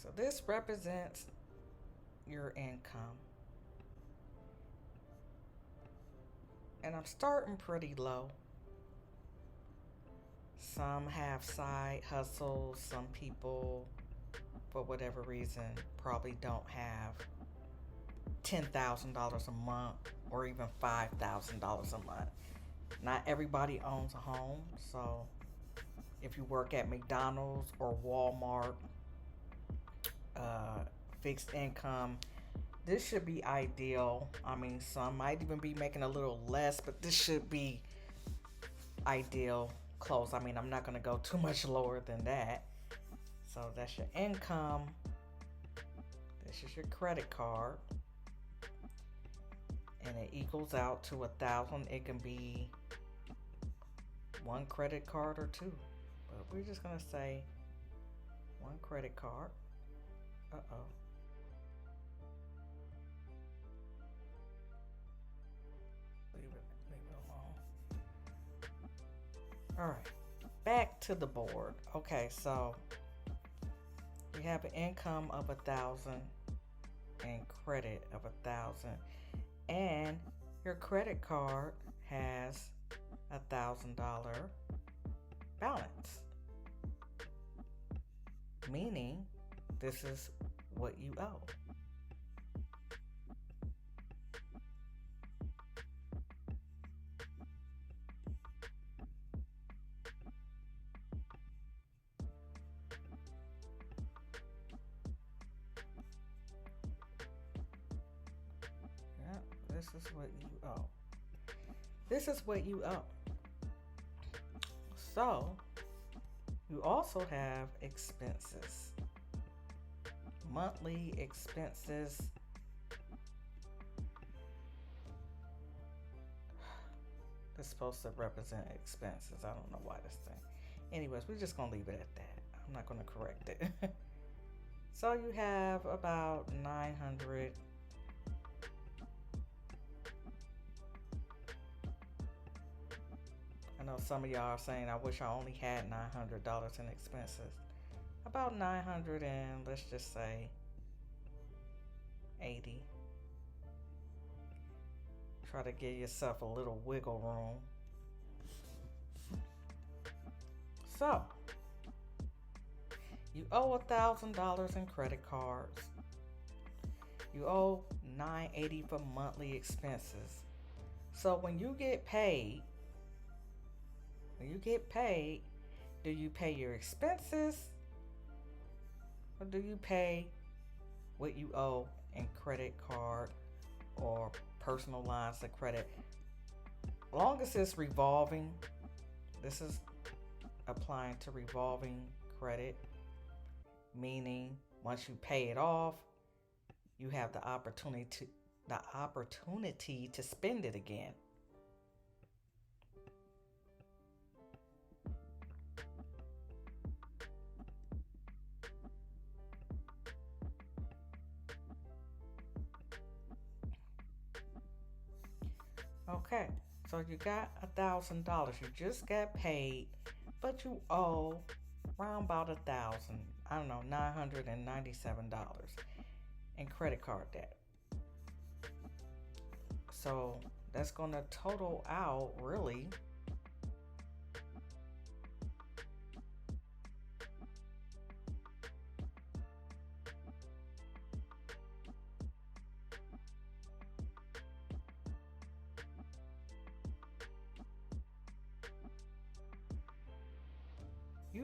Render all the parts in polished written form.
so this represents your income. And I'm starting pretty low. Some have side hustles. Some people, for whatever reason, probably don't have $10,000 a month or even $5,000 a month. Not everybody owns a home, so if you work at McDonald's or Walmart, uh, fixed income, this should be ideal. I mean, some might even be making a little less, but this should be ideal close. I mean, I'm not going to go too much lower than that. So that's your income. This is your credit card. And it equals out to 1,000. It can be one credit card or two. But we're just going to say one credit card. Uh-oh. Leave it alone. All right. Back to the board. Okay, so you have an income of 1,000 and credit of 1,000, and your credit card has $1,000 balance, meaning this is what you owe. Yeah, this is what you owe. This is what you owe. So, you also have expenses. Monthly expenses. It's supposed to represent expenses. I don't know why this thing. Anyways, we're just going to leave it at that. I'm not going to correct it. So you have about 900. I know some of y'all are saying I wish I only had $900 in expenses. About 900 and let's just say 80. Try to give yourself a little wiggle room. So, you owe $1,000 in credit cards. You owe $980 for monthly expenses. So when you get paid, do you pay your expenses or do you pay what you owe in credit card or personal lines of credit? Long as it's revolving, this is applying to revolving credit, meaning once you pay it off, you have the opportunity to spend it again. Okay, so you got $1,000. You just got paid, but you owe around about 1,000. I don't know, $997 in credit card debt. So that's going to total out really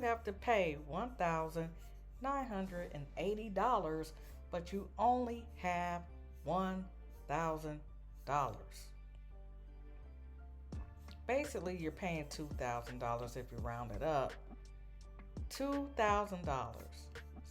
you have to pay $1,980, but you only have $1,000. Basically, you're paying $2,000 if you round it up. $2,000.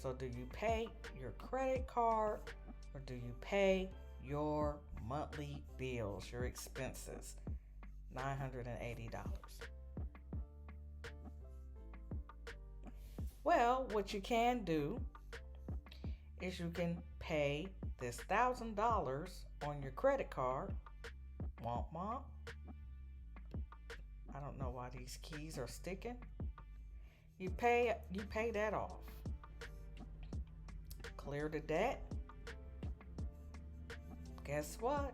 So, do you pay your credit card or do you pay your monthly bills, your expenses? $980. Well, what you can do is you can pay this $1,000 on your credit card. Womp womp. I don't know why these keys are sticking. You pay that off. clear the debt, guess what?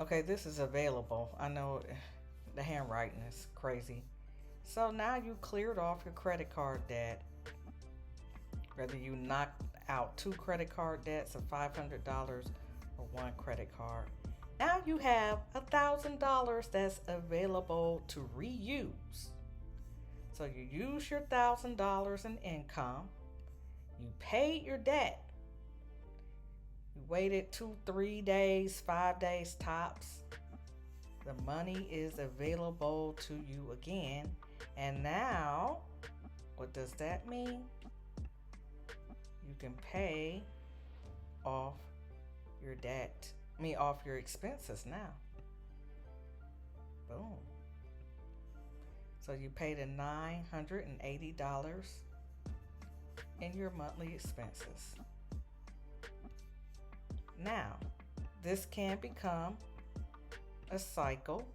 Okay, this is available. I know the handwriting is crazy. So now you cleared off your credit card debt. Whether you knocked out 2 credit card debts of $500 or 1 credit card. Now you have $1,000 that's available to reuse. So you use your $1,000 in income. You paid your debt. You waited 2, 3 days, 5 days tops. The money is available to you again. And now, what does that mean? You can pay off your debt. Off your expenses now. Boom. So you paid a $980 in your monthly expenses. Now, this can become a cycle.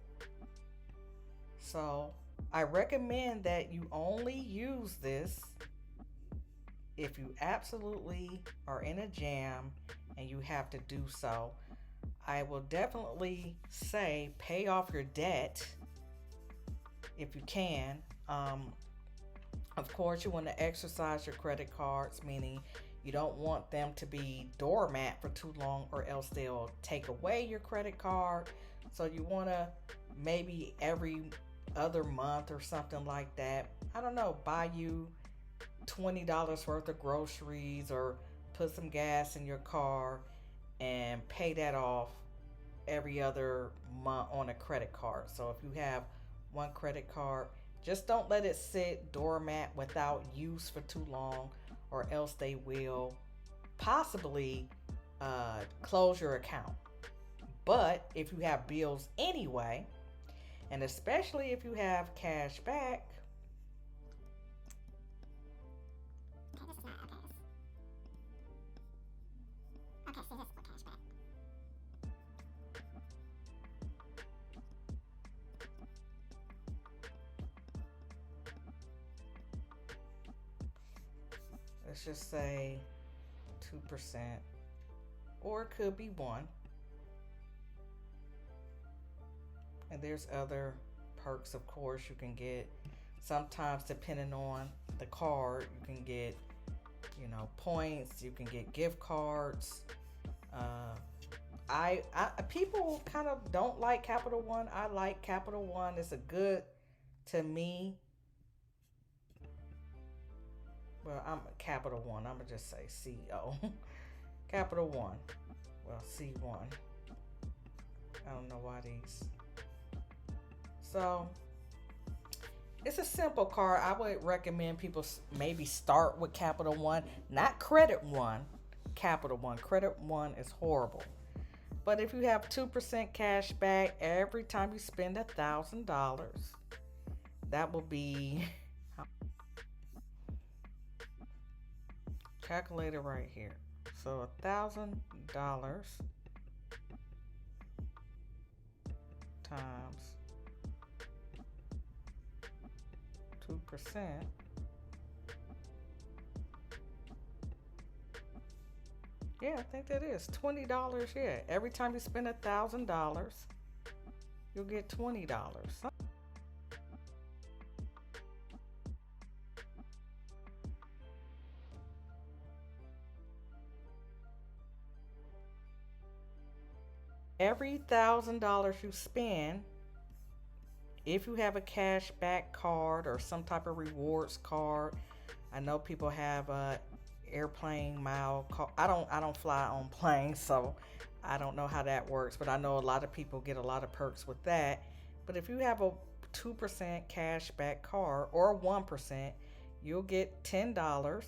So I recommend that you only use this if you absolutely are in a jam and you have to do so. I will definitely say pay off your debt if you can. Of course, you want to exercise your credit cards, meaning you don't want them to be doormat for too long or else they'll take away your credit card. So you want to maybe every other month or something like that, I don't know, buy you $20 worth of groceries or put some gas in your car and pay that off every other month on a credit card. So if you have 1 credit card, just don't let it sit doormat without use for too long, or else they will possibly close your account. But if you have bills anyway, and especially if you have cash back, let's just say 2%, or it could be 1. And there's other perks, of course, you can get. Sometimes, depending on the card, you can get, points. You can get gift cards. I people kind of don't like Capital One. I like Capital One. It's a good, to me. Well, I'm a Capital One. I'm gonna just say CEO. Capital One. Well, C1. I don't know why these. So it's a simple card. I would recommend people maybe start with Capital One, not Credit One. Capital One. Credit One is horrible. But if you have 2% cash back every time you spend $1,000, that will be calculated right here. So $1,000 times 2%. Yeah, I think that is $20. Yeah, every time you spend $1,000, you'll get $20. Every $1,000 you spend, if you have a cash back card or some type of rewards card, I know people have a airplane mile card. I don't fly on planes, so I don't know how that works, but I know a lot of people get a lot of perks with that. But if you have a 2% cash back card or 1%, you'll get $10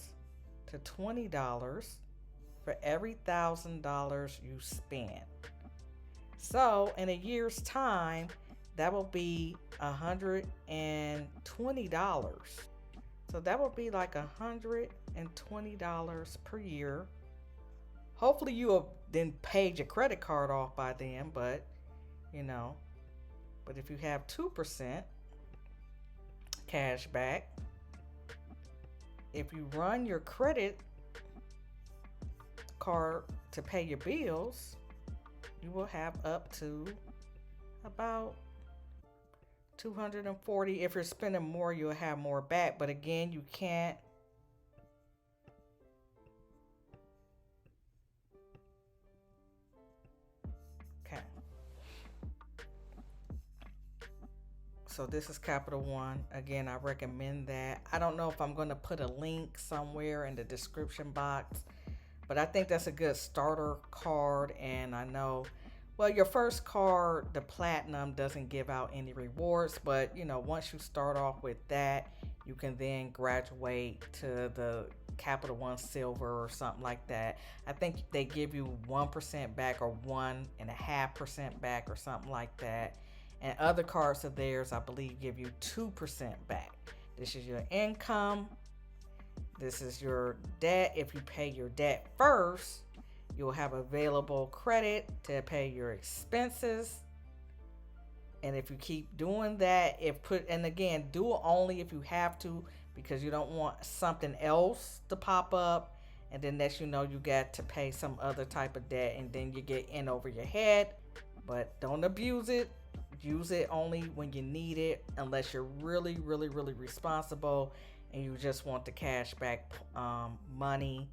to $20 for every $1,000 you spend. So in a year's time, that will be $120. So that would be like $120 per year. Hopefully you have then paid your credit card off by then, but you know, but if you have 2% cash back, if you run your credit card to pay your bills, you will have up to about 240. If you're spending more, you'll have more back, but again, you can't okay. So this is Capital One. Again, I recommend that. I don't know if I'm going to put a link somewhere in the description box, but I think that's a good starter card. And I know, well, your first card, the Platinum, doesn't give out any rewards, but you know, once you start off with that, you can then graduate to the Capital One Silver or something like that. I think they give you 1% back or 1.5% back or something like that. And other cards of theirs, I believe, give you 2% back. This is your income. This is your debt. If you pay your debt first, you'll have available credit to pay your expenses. And if you keep doing that, and again, do it only if you have to, because you don't want something else to pop up. And then next you know, you got to pay some other type of debt, and then you get in over your head. But don't abuse it. Use it only when you need it, unless you're really responsible and you just want the cash back money